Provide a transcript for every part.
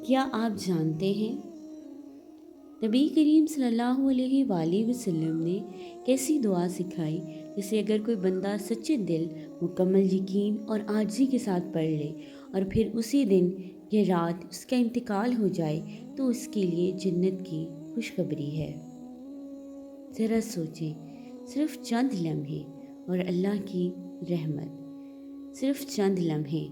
کیا آپ جانتے ہیں نبی کریم صلی اللہ علیہ وآلہ وسلم نے کیسی دعا سکھائی جسے اگر کوئی بندہ سچے دل، مکمل یقین اور عاجزی کے ساتھ پڑھ لے اور پھر اسی دن یا رات اس کا انتقال ہو جائے تو اس کے لیے جنت کی خوشخبری ہے۔ ذرا سوچیں، صرف چند لمحے اور اللہ کی رحمت، صرف چند لمحے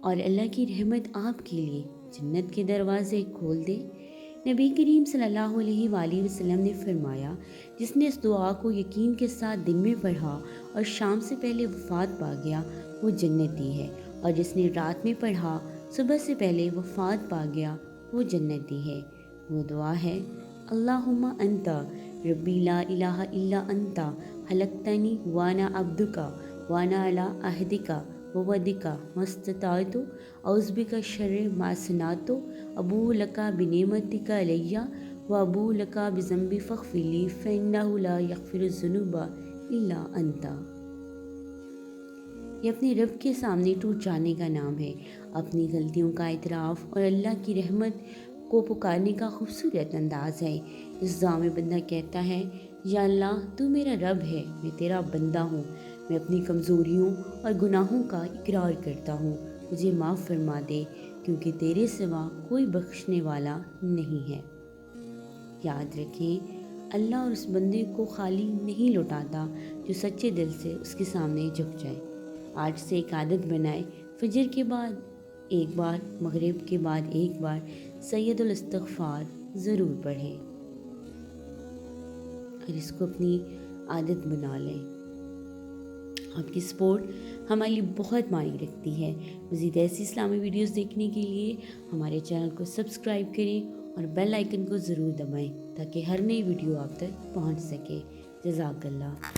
اور اللہ کی رحمت آپ کے لیے جنت کے دروازے کھول دے۔ نبی کریم صلی اللہ علیہ وآلہ وسلم نے فرمایا، جس نے اس دعا کو یقین کے ساتھ دن میں پڑھا اور شام سے پہلے وفات پا گیا وہ جنتی ہے، اور جس نے رات میں پڑھا صبح سے پہلے وفات پا گیا وہ جنتی ہے۔ وہ دعا ہے، اللہم انت ربی لا الہ الا انت خلقتنی وانا عبدک وانا علی عہدک ووعدک ما استطعت اعوذ بک شر ما صنعت ابوء لک بنعمتک علی وابوء لک بذنبی فاغفر لی فانہ لا یغفر الذنوب الا انت۔ یہ اپنے رب کے سامنے ٹوٹ جانے کا نام ہے، اپنی غلطیوں کا اعتراف اور اللہ کی رحمت کو پکارنے کا خوبصورت انداز ہے۔ اس دعا میں بندہ کہتا ہے، یا اللہ تو میرا رب ہے، میں تیرا بندہ ہوں، میں اپنی کمزوریوں اور گناہوں کا اقرار کرتا ہوں، مجھے معاف فرما دے کیونکہ تیرے سوا کوئی بخشنے والا نہیں ہے۔ یاد رکھیں، اللہ اور اس بندے کو خالی نہیں لوٹاتا جو سچے دل سے اس کے سامنے جھک جائے۔ آج سے ایک عادت بنائے، فجر کے بعد ایک بار، مغرب کے بعد ایک بار سید الاستغفار ضرور پڑھیں اور اس کو اپنی عادت بنا لیں۔ آپ کی سپورٹ ہمارے لیے بہت معنی رکھتی ہے۔ مزید ایسی اسلامی ویڈیوز دیکھنے کے لیے ہمارے چینل کو سبسکرائب کریں اور بیل آئیکن کو ضرور دبائیں تاکہ ہر نئی ویڈیو آپ تک پہنچ سکے۔ جزاک اللہ۔